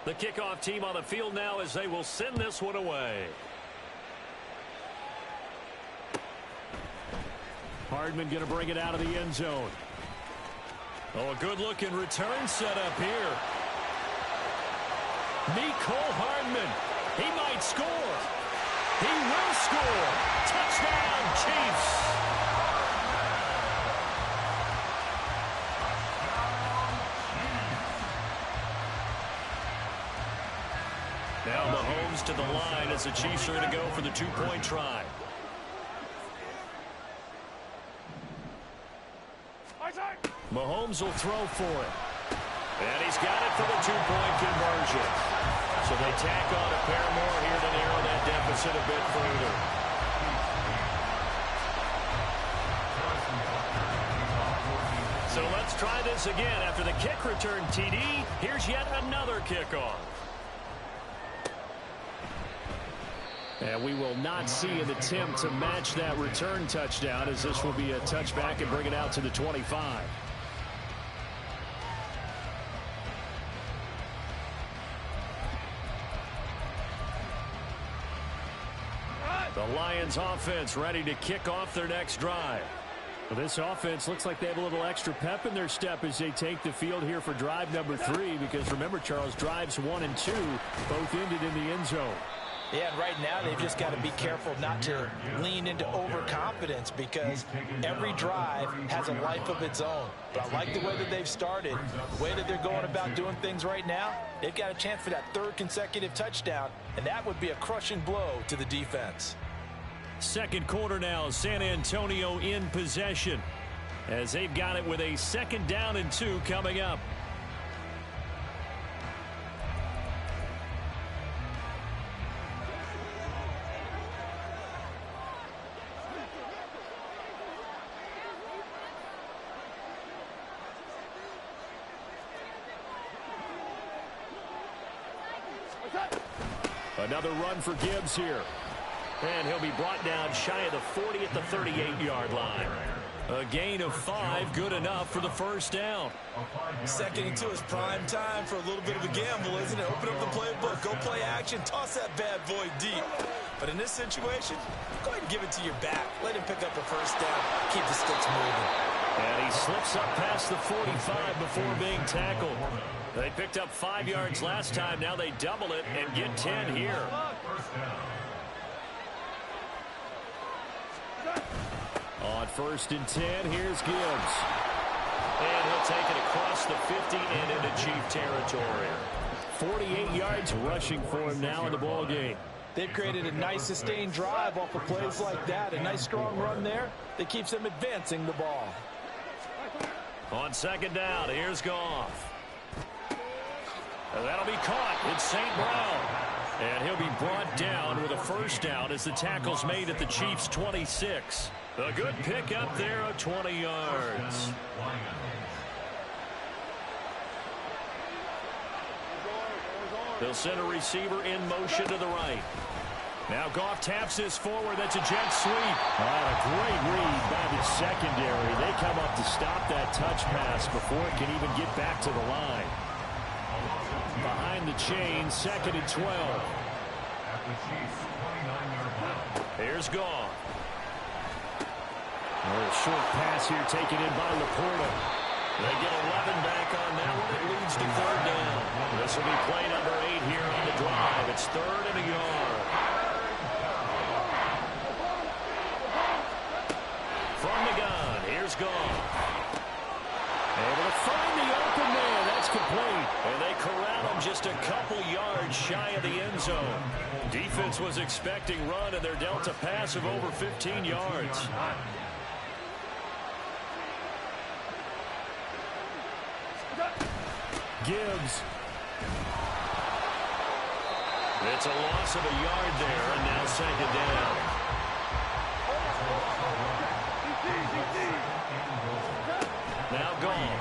The kickoff team on the field now as they will send this one away. Hardman going to bring it out of the end zone. Oh, a good-looking return set up here. Mecole Hardman. He might score. He will score. Touchdown, Chiefs. Now Mahomes to the line as the Chiefs are going to go for the two-point try. Mahomes will throw for it. And he's got it for the two-point conversion. So they tack on a pair more here to narrow that deficit a bit further. So let's try this again. After the kick return TD, here's yet another kickoff. And we will not see an attempt to match that return touchdown, as this will be a touchback and bring it out to the 25. The Lions offense ready to kick off their next drive. Well, this offense looks like they have a little extra pep in their step as they take the field here for drive number 3, because remember, Charles, drives 1 and 2 both ended in the end zone. Yeah, and right now they've just got to be careful not to lean into overconfidence, because every drive has a life of its own. But I like the way that they've started, the way that they're going about doing things right now. They've got a chance for that 3rd consecutive touchdown, and that would be a crushing blow to the defense. Second quarter now, San Antonio in possession as they've got it with a 2nd down and 2 coming up. Another run for Gibbs here. And he'll be brought down shy of the 40 at the 38-yard line. A gain of 5, good enough for the 1st down. 2nd and 2 is prime time for a little bit of a gamble, isn't it? Open up the playbook, go play action, toss that bad boy deep. But in this situation, go ahead and give it to your back. Let him pick up a 1st down, keep the sticks moving. And he slips up past the 45 before being tackled. They picked up 5 yards last time. Now they double it and get 10 here. On 1st and 10, here's Gibbs. And he'll take it across the 50 and into Chief territory. 48 yards rushing for him now in the ball game. They've created a nice sustained drive off of plays like that. A nice strong run there that keeps them advancing the ball. On 2nd down, here's Goff. And that'll be caught. It's St. Brown. And he'll be brought down with a 1st down as the tackle's made at the Chiefs' 26. A good pick up there of 20 yards. They'll send a receiver in motion to the right. Now Goff taps this forward. That's a jet sweep. A great read by the secondary. They come up to stop that touch pass before it can even get back to the line. Behind the chain, 2nd and 12. Here's Goff. A short pass here taken in by Laporta. They get 11 back on that one. It leads to 3rd down. This will be play number 8 here on the drive. It's 3rd and a yard. From the gun, here's Goff. Able to find the open man. That's complete. And they corral him just a couple yards shy of the end zone. Defense was expecting run, and they're dealt a pass of over 15 yards. Gibbs. It's a loss of a yard there, and now 2nd down. Now gone.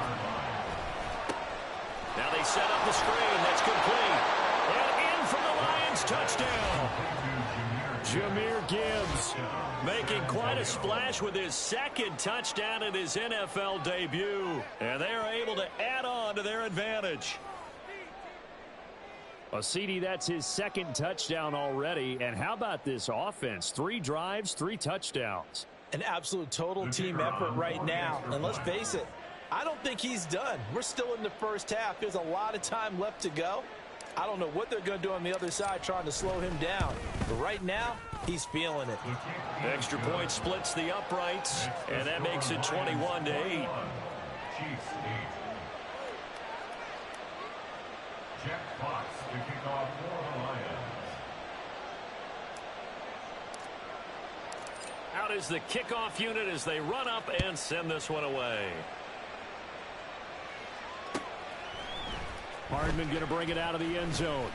Now they set up the screen. That's complete. And in for the Lions. Touchdown. Jahmyr Gibbs making quite a splash with his 2nd touchdown in his NFL debut. And they are able to add on to their advantage. Well, CD, that's his second touchdown already. And how about this offense? 3 drives, 3 touchdowns. An absolute total team effort right now. And let's face it, I don't think he's done. We're still in the first half. There's a lot of time left to go. I don't know what they're going to do on the other side trying to slow him down. But right now, he's feeling it. Extra point splits the uprights, and that makes it 21-8. Jack Fox to kick off for the Lions. Out is the kickoff unit as they run up and send this one away. Hardman going to bring it out of the end zone.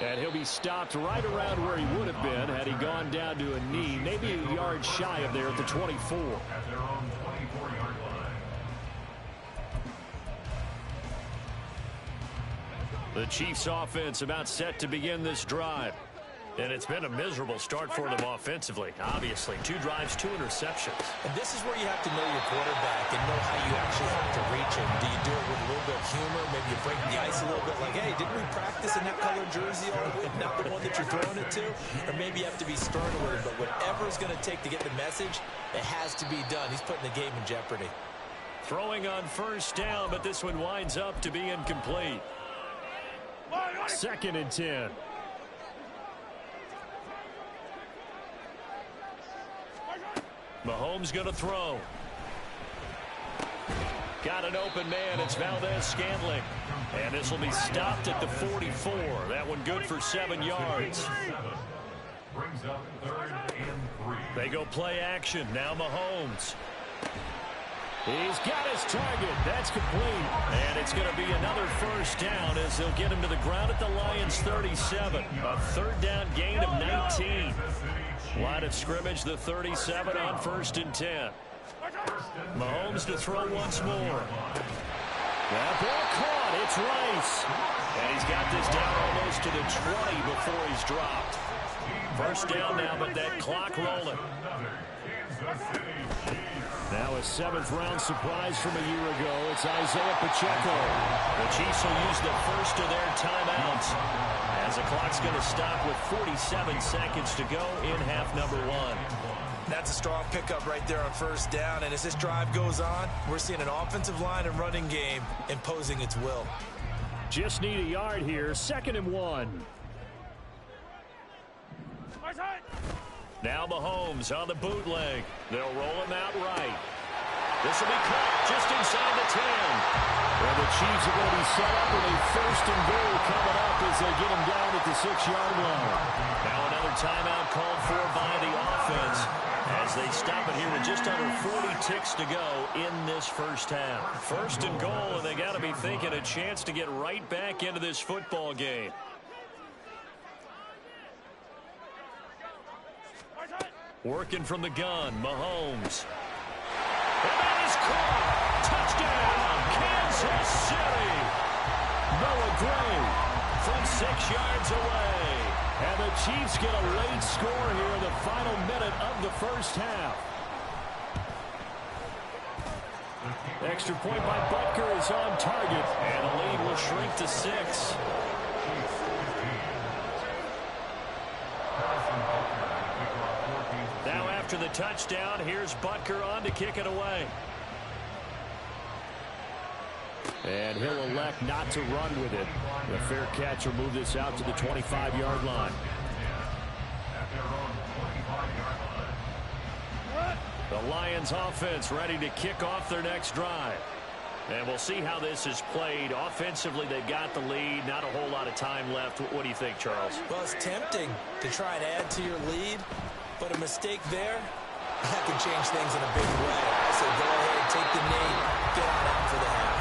And he'll be stopped right around where he would have been had he gone down to a knee, maybe a yard shy of there at the 24. At their own 24-yard line. The Chiefs offense about set to begin this drive. And it's been a miserable start for them offensively. Obviously, 2 drives, 2 interceptions. And this is where you have to know your quarterback and know how you actually have to reach him. Do you do it with a little bit of humor? Maybe you break the ice a little bit like, hey, didn't we practice in that colored jersey all week, not the one that you're throwing it to? Or maybe you have to be stern with him. But whatever it's going to take to get the message, it has to be done. He's putting the game in jeopardy. Throwing on first down, but this one winds up to be incomplete. 2nd and 10. Mahomes going to throw. Got an open man. It's Valdez-Scantling. And this will be stopped at the 44. That one good for 7 yards. Brings up 3rd and 3. They go play action. Now Mahomes. He's got his target. That's complete. And it's going to be another first down as they'll get him to the ground at the Lions' 37. A 3rd down gain of 19. Line of scrimmage, the 37 on 1st and 10. Mahomes to throw once more. That ball caught. It's Rice. And he's got this down almost to the 20 before he's dropped. First down now, but that clock rolling. Now a 7th-round surprise from a year ago. It's Isaiah Pacheco. The Chiefs will use the first of their timeouts as the clock's going to stop with 47 seconds to go in half number 1. That's a strong pickup right there on first down. And as this drive goes on, we're seeing an offensive line and running game imposing its will. Just need a yard here. 2nd and 1. Now Mahomes on the bootleg. They'll roll him out right. This will be caught just inside the 10. Well, the Chiefs are going to be set up with a 1st and goal coming up as they get him down at the 6-yard line. Now another timeout called for by the offense as they stop it here with just under 40 ticks to go in this first half. 1st and goal, and they got to be thinking a chance to get right back into this football game. Working from the gun, Mahomes. And that is caught. Touchdown, Kansas City. Noah Gray from 6 yards away. And the Chiefs get a late score here in the final minute of the first half. Extra point by Butker is on target. And the lead will shrink to 6. Now after the touchdown, here's Butker on to kick it away. And he'll elect not to run with it. The fair catch will move this out to the 25-yard line. The Lions offense ready to kick off their next drive. And we'll see how this is played. Offensively, they've got the lead. Not a whole lot of time left. What do you think, Charles? Well, it's tempting to try and add to your lead, but a mistake there, that can change things in a big way. So go ahead, take the knee, get on out for the half.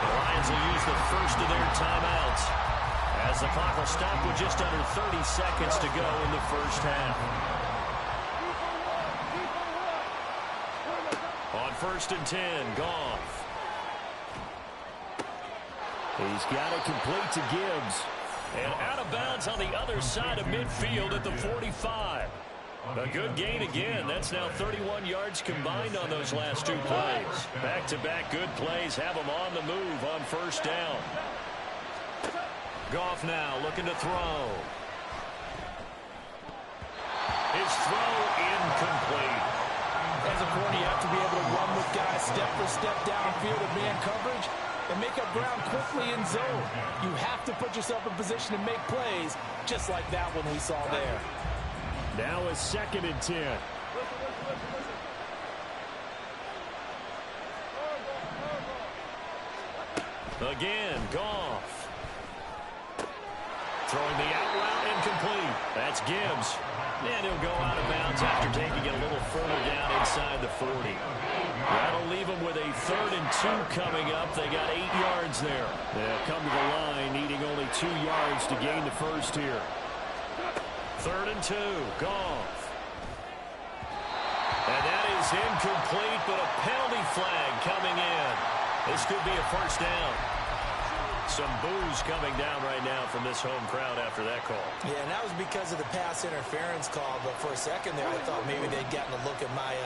The Lions will use the first of their timeouts as the clock will stop with just under 30 seconds to go in the first half. On 1st and 10, Goff. He's got it complete to Gibbs. And out of bounds on the other side of midfield at the 45. A good gain again. That's now 31 yards combined on those last 2 plays. Back-to-back good plays have them on the move on first down. Goff now looking to throw. His throw incomplete. As a corner, you have to be able to run with guys step for step downfield in man coverage and make up ground quickly in zone. You have to put yourself in position to make plays, just like that one we saw there. Now a 2nd and 10. Again, Goff. Throwing the out route incomplete. That's Gibbs. And he'll go out of bounds after taking it a little further down inside the 40. That'll leave them with a 3rd and 2 coming up. They got 8 yards there. They'll come to the line needing only 2 yards to gain the first here. 3rd and 2, Goff. And that is incomplete, but a penalty flag coming in. This could be a first down. Some boos coming down right now from this home crowd after that call. Yeah, and that was because of the pass interference call. But for a second there, I thought maybe they'd gotten a look at my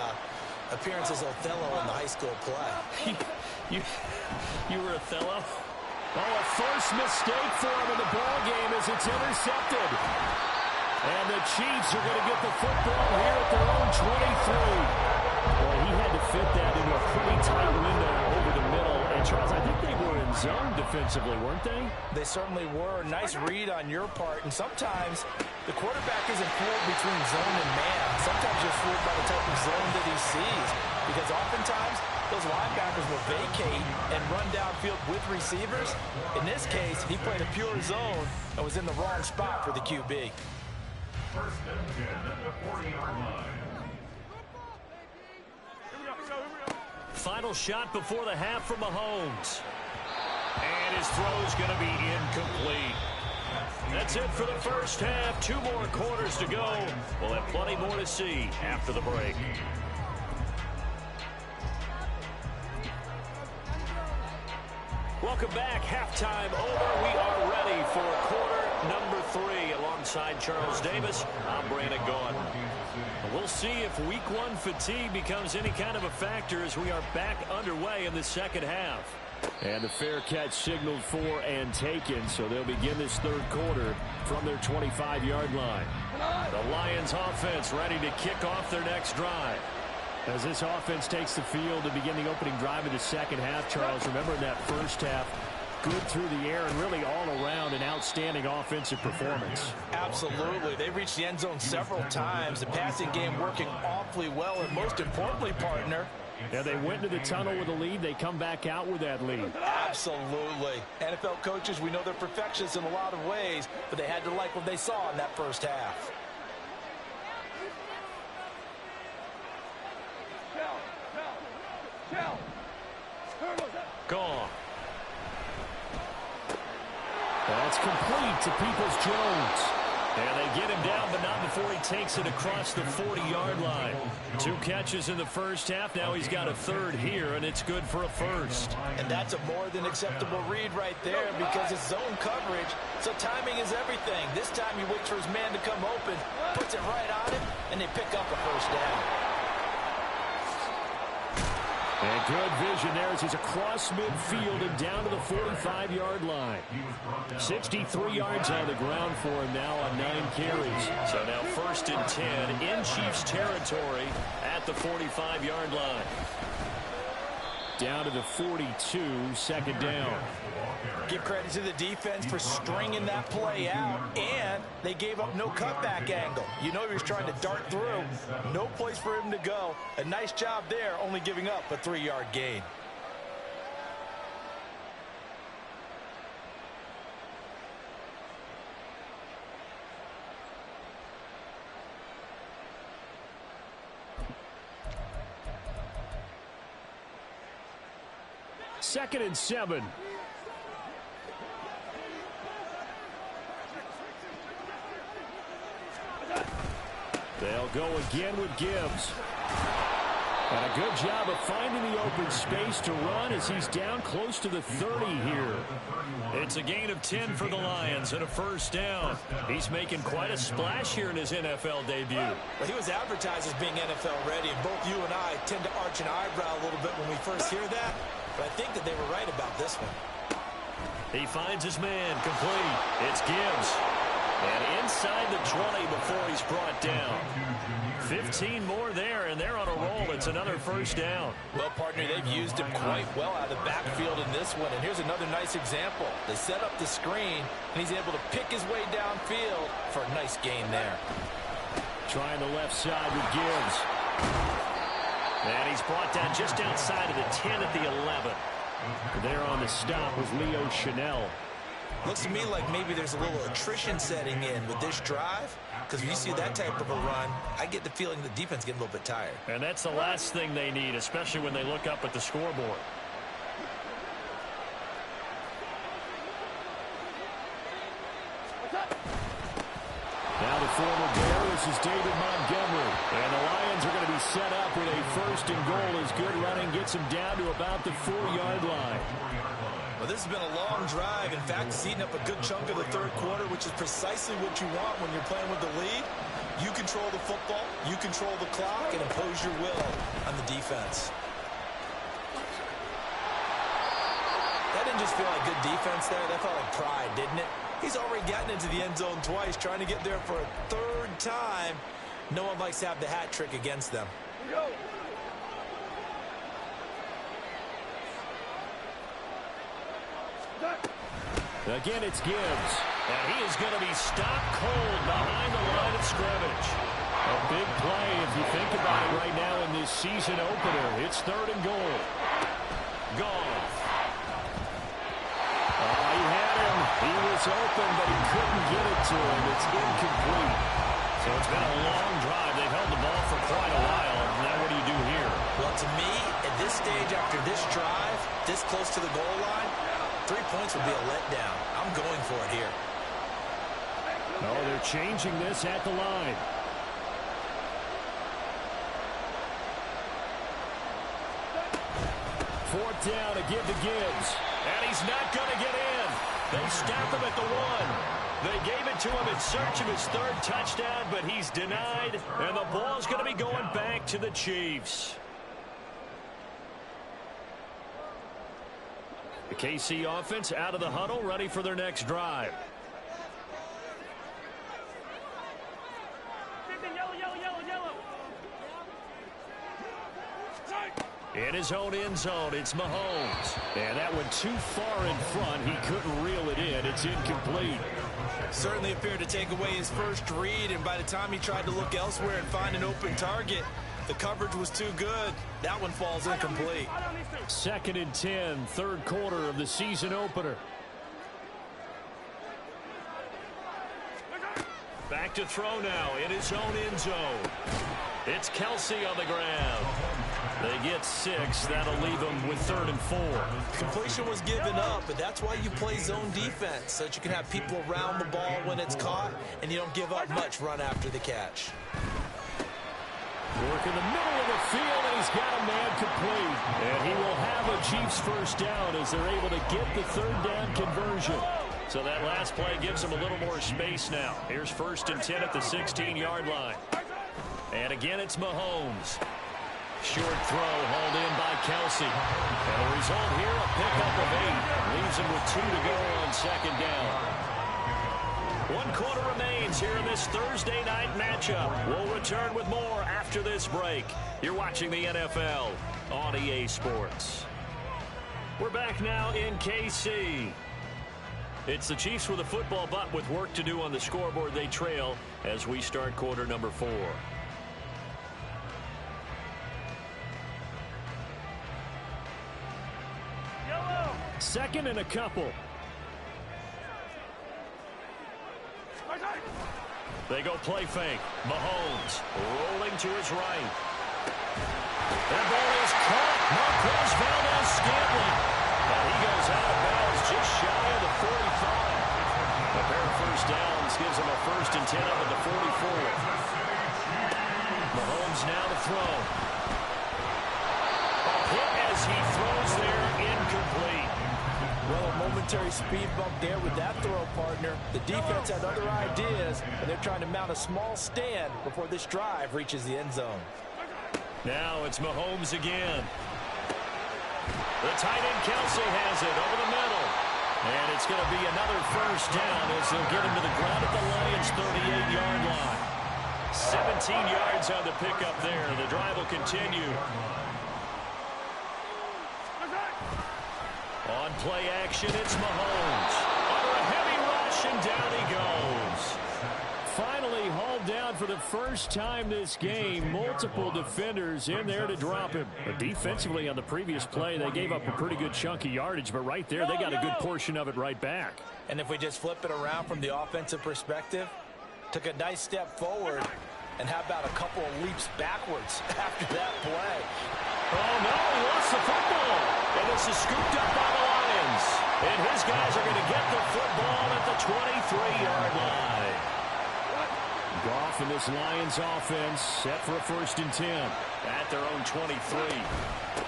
appearance as Othello in the high school play. you were Othello? Oh, a first mistake for him in the ball game as it's intercepted. And the Chiefs are going to get the football here at their own 23. Well, he had to fit that into a pretty tight window over the middle. And, Charles, I think they were in zone defensively, weren't they? They certainly were. Nice read on your part. And sometimes the quarterback isn't fooled between zone and man. Sometimes you're fooled by the type of zone that he sees. Because oftentimes those linebackers will vacate and run downfield with receivers. In this case, he played a pure zone and was in the wrong spot for the QB. 1st and 10 at the 40-yard line. Final shot before the half from Mahomes. And his throw's going to be incomplete. That's it for the first half. 2 more quarters to go. We'll have plenty more to see after the break. Welcome back. Halftime over. We are ready for quarter number 3. Alongside Charles Davis, I'm Brandon Gaudin. We'll see if week 1 fatigue becomes any kind of a factor as we are back underway in the second half. And the fair catch signaled for and taken, so they'll begin this 3rd quarter from their 25-yard line. The Lions offense ready to kick off their next drive. As this offense takes the field to begin the opening drive of the second half, Charles, remember in that first half, good through the air and really all around an outstanding offensive performance. Absolutely. They reached the end zone several times. The passing game working awfully well, and most importantly, partner, yeah, they went into the tunnel with a lead. They come back out with that lead. Absolutely. NFL coaches, we know they're perfectionists in a lot of ways, but they had to like what they saw in that first half. Gone. That's complete to Peoples-Jones. And they get him down, but not before he takes it across the 40-yard line. 2 catches in the first half. Now he's got a 3rd here, and it's good for a first. And that's a more than acceptable read right there because it's zone coverage, so timing is everything. This time he waits for his man to come open, puts it right on him, and they pick up a first down. And good vision there as he's across midfield and down to the 45-yard line. 63 yards on the ground for him now on 9 carries. So now 1st and 10 in Chiefs territory at the 45-yard line. Down to the 42, 2nd down. Give credit to the defense for stringing that play out, and they gave up no cutback angle. You know he was trying to dart through. No place for him to go. A nice job there, only giving up a 3-yard gain. Second and 7. They'll go again with Gibbs. And a good job of finding the open space to run as he's down close to the 30 here. It's a gain of 10 for the Lions and a first down. He's making quite a splash here in his NFL debut. Well, he was advertised as being NFL ready, and both you and I tend to arch an eyebrow a little bit when we first hear that. But I think that they were right about this one. He finds his man, complete. It's Gibbs. And inside the 20 before he's brought down. 15 more there, and they're on a roll. It's another first down. Well, partner, they've used him quite well out of the backfield in this one. And here's another nice example. They set up the screen, and he's able to pick his way downfield for a nice gain there. Trying the left side with Gibbs. And he's brought down just outside of the 10 at the 11. There on the stop was Leo Chanel. Looks to me like maybe there's a little attrition setting in with this drive, because when you see that type of a run, I get the feeling the defense getting a little bit tired. And that's the last thing they need, especially when they look up at the scoreboard. Now the former Bear, this is David Montgomery. And the Lions are going to be set up with a first and goal as good running gets them down to about the 4-yard line. Well, this has been a long drive. In fact, it's eating up a good chunk of the third quarter, which is precisely what you want when you're playing with the lead. You control the football, you control the clock, and impose your will on the defense. That didn't just feel like good defense there. That felt like pride, didn't it? He's already gotten into the end zone twice, trying to get there for a third time. No one likes to have the hat trick against them. Go. Again, it's Gibbs. And he is going to be stopped cold behind the line of scrimmage. A big play if you think about it right now in this season opener. It's third and goal. Goff. Oh, he had him. He was open, but he couldn't get it to him. It's incomplete. So it's been a long drive. They've held the ball for quite a while. Now what do you do here? Well, to me, at this stage after this drive, this close to the goal line, 3 points would be a letdown. I'm going for it here. Oh, they're changing this at the line. Fourth down to give to Gibbs. And he's not going to get in. They stop him at the 1. They gave it to him in search of his third touchdown, but he's denied. And the ball's going to be going back to the Chiefs. The KC offense out of the huddle, ready for their next drive. In his own end zone, it's Mahomes. And that went too far in front. He couldn't reel it in. It's incomplete. Certainly appeared to take away his first read, and by the time he tried to look elsewhere and find an open target, the coverage was too good. That one falls incomplete. 2nd and 10, third quarter of the season opener. Back to throw now in his own end zone. It's Kelsey on the ground. They get 6. That'll leave them with 3rd and 4. Completion was given up, but that's why you play zone defense, so that you can have people around the ball when it's caught, and you don't give up much run after the catch. Work in the middle of the field, and he's got a man complete. And he will have a Chiefs first down as they're able to get the 3rd down conversion. So that last play gives them a little more space now. Here's 1st and 10 at the 16-yard line. And again, it's Mahomes. Short throw hauled in by Kelsey. And the result here, a pickup of 8. Leaves him with 2 to go on 2nd down. 1 quarter remains here in this Thursday night matchup. We'll return with more after this break. You're watching the NFL on EA Sports. We're back now in KC. It's the Chiefs with a football, but with work to do on the scoreboard. They trail as we start quarter number 4. Second and a couple. They go play fake. Mahomes rolling to his right. That ball is caught. Marquez Valdes-Scantling. And he goes out of bounds just shy of the 45. A pair of first downs gives him a 1st and 10 up at the 44. Mahomes now to throw. A hit as he throws there, incomplete. Well, a momentary speed bump there with that throw, partner. The defense had other ideas, and they're trying to mount a small stand before this drive reaches the end zone. Now it's Mahomes again. The tight end Kelsey has it over the middle. And it's going to be another first down as they'll get him to the ground at the Lions' 38-yard line. 17 yards on the pickup there. The drive will continue. On play action, it's Mahomes. Under a heavy rush, and down he goes. Finally hauled down for the first time this game. Multiple defenders in there to drop him. But defensively on the previous play, they gave up a pretty good chunk of yardage. But right there, they got a good portion of it right back. And if we just flip it around from the offensive perspective, took a nice step forward. And how about a couple of leaps backwards after that play? Oh, no, he lost the football. And this is scooped up by the Lions. And his guys are going to get the football at the 23-yard line. Goff and this Lions offense set for a 1st and 10 at their own 23.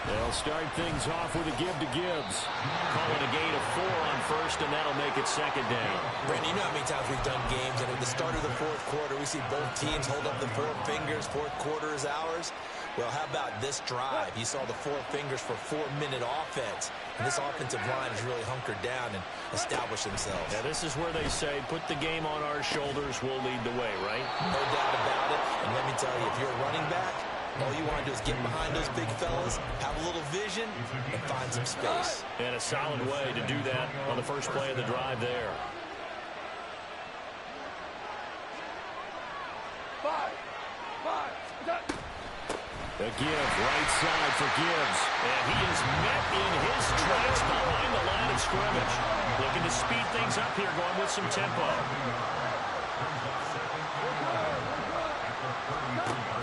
They'll start things off with a give to Gibbs. Call it a gain of 4 on 1st, and that'll make it 2nd down. Brandon, you know how many times we've done games, and at the start of the 4th quarter, we see both teams hold up the 4 fingers, 4th quarter is ours. Well, how about this drive? You saw the 4 fingers for 4-minute offense. And this offensive line has really hunkered down and established themselves. Yeah, this is where they say, put the game on our shoulders, we'll lead the way, right? No doubt about it. And let me tell you, if you're a running back, all you want to do is get behind those big fellas, have a little vision, and find some space. And a solid way to do that on the first play of the drive there. 5, 5, The give, right side for Gibbs. And he is met in his tracks behind the line of scrimmage. Looking to speed things up here, going with some tempo.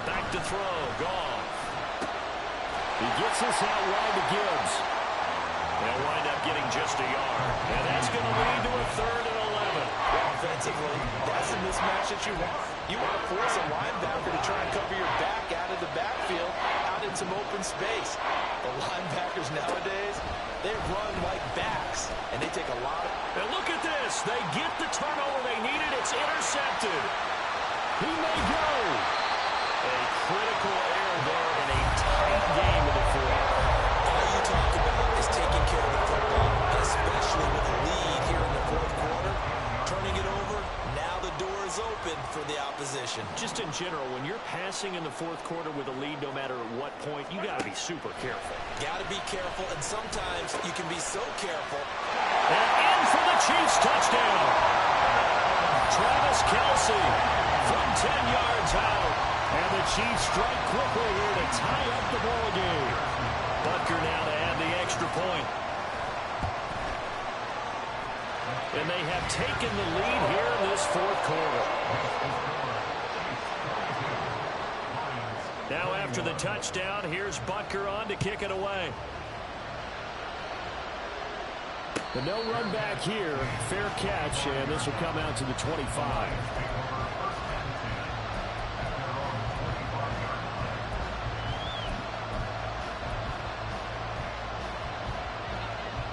Back to throw, Goff. He gets this out wide to Gibbs. They'll wind up getting just a yard. And that's going to lead to a 3rd and 11. Offensively, that's a mismatch that you want. You want to force a linebacker to try and cover your back out of the backfield, out in some open space. The linebackers nowadays, they run like backs, and they take a lot of... And look at this. They get the turnover they needed. It's intercepted. He may go. A critical error there in a tight game of the 4th. All you talk about is taking care of the football, and especially with a lead here in the 4th quarter. Turning it over, now the door is open for the opposition. Just in general, when you're passing in the 4th quarter with a lead, no matter at what point, you got to be super careful. Got to be careful, and sometimes you can be so careful. And in for the Chiefs touchdown. Travis Kelce from 10 yards out. And the Chiefs strike quickly here to tie up the ball game. Butker now to add the extra point. And they have taken the lead here in this 4th quarter. Now after the touchdown, here's Butker on to kick it away. The no run back here, fair catch, and this will come out to the 25.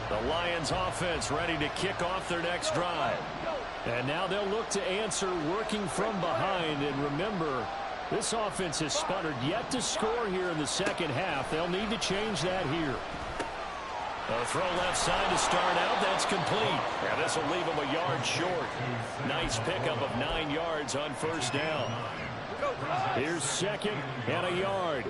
The Lions offense ready to kick off their next drive. And now they'll look to answer working from behind. And remember, this offense has sputtered yet to score here in the 2nd half. They'll need to change that here. A throw left side to start out. That's complete. And this will leave them a yard short. Nice pickup of 9 yards on 1st down. Here's 2nd and a yard.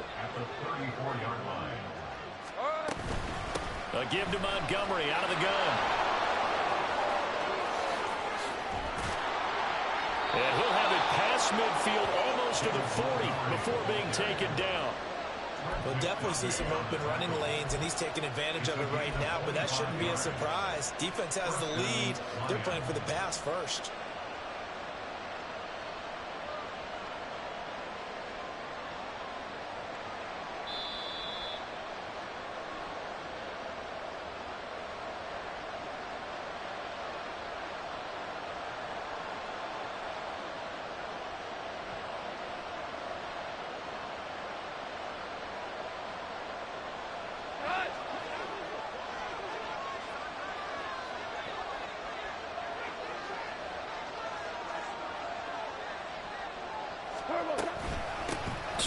A give to Montgomery out of the gun. And he'll have it past midfield almost to the 40 before being taken down. We'll definitely see some open running lanes, and he's taking advantage of it right now, but that shouldn't be a surprise. Defense has the lead. They're playing for the pass first.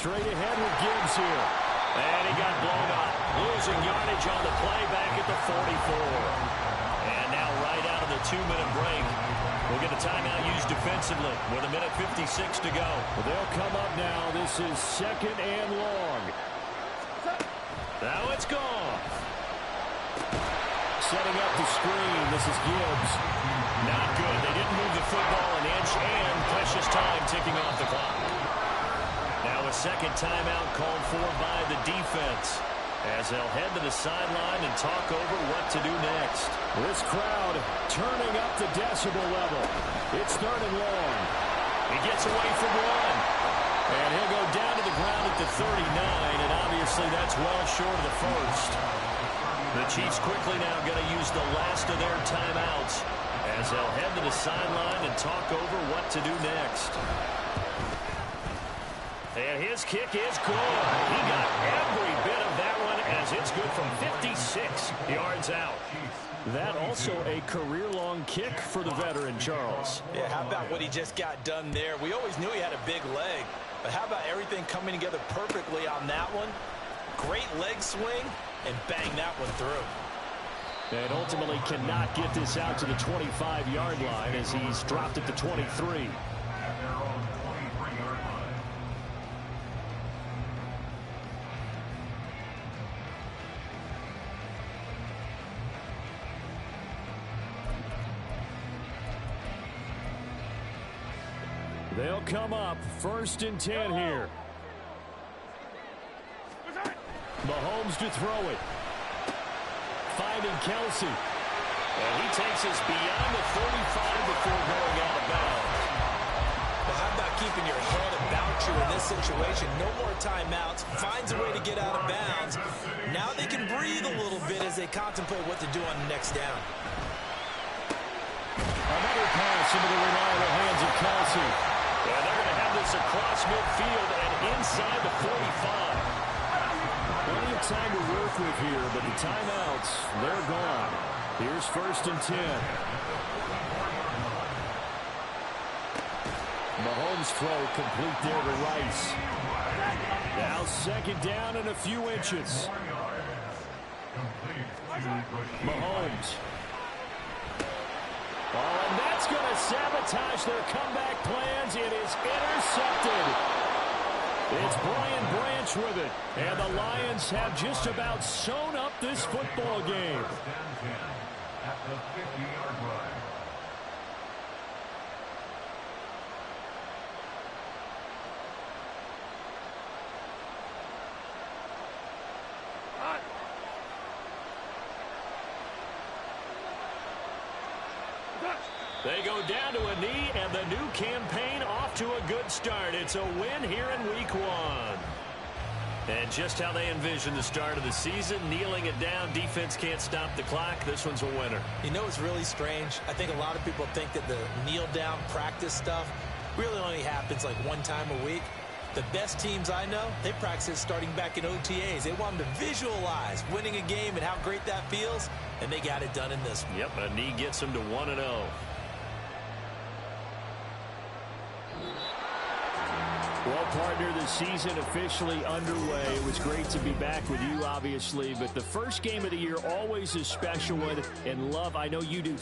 Straight ahead with Gibbs here. And he got blown up. Losing yardage on the play back at the 44. And now right 2-minute break. We'll get a timeout used defensively with 1:56 to go. Well, they'll come up now. This is 2nd and long. Now it's gone. Setting up the screen. This is Gibbs. Not good. They didn't move the football an inch, and precious time ticking off the clock. Now a second timeout called for by the defense, as they'll head to the sideline and talk over what to do next. This crowd turning up the decibel level. It's 3rd and long. He gets away from one. And he'll go down to the ground at the 39, and obviously that's well short of the first. The Chiefs quickly now going to use the last of their timeouts, as they'll head to the sideline and talk over what to do next. And his kick is good. He got every bit of that one, as it's good from 56 yards out. That also a career-long kick for the veteran, Charles. Yeah, how about what he just got done there? We always knew he had a big leg, but how about everything coming together perfectly on that one? Great leg swing, and bang that one through. And ultimately cannot get this out to the 25-yard line, as he's dropped at the 23. They'll come up 1st and 10 here. Mahomes to throw it. Finding Kelsey. And he takes us beyond the 35 before going out of bounds. Well, how about keeping your head about you in this situation? No more timeouts. Finds a way to get out of bounds. Now they can breathe a little bit as they contemplate what to do on the next down. Another pass into the reliable hands of Kelsey. And they're going to have this across midfield and inside the 45. Plenty of time to work with here, but the timeouts, they're gone. Here's 1st and 10. Mahomes' throw complete there to Rice. Now 2nd down and a few inches. Mahomes. Oh, and that's going to sabotage their comeback plans. It is intercepted. It's Brian Branch with it. And the Lions have just about sewn up this football game. At the 50-yard line. They go down to a knee, and the new campaign off to a good start. It's a win here in Week 1. And just how they envision the start of the season, kneeling it down, defense can't stop the clock. This one's a winner. You know, it's really strange. I think a lot of people think that the kneel-down practice stuff really only happens like one time a week. The best teams I know, they practice it starting back in OTAs. They want them to visualize winning a game and how great that feels, and they got it done in this one. Yep, a knee gets them to 1-0. Well, partner, the season officially underway. It was great to be back with you, obviously, but the first game of the year always a special one. And, Love, I know you do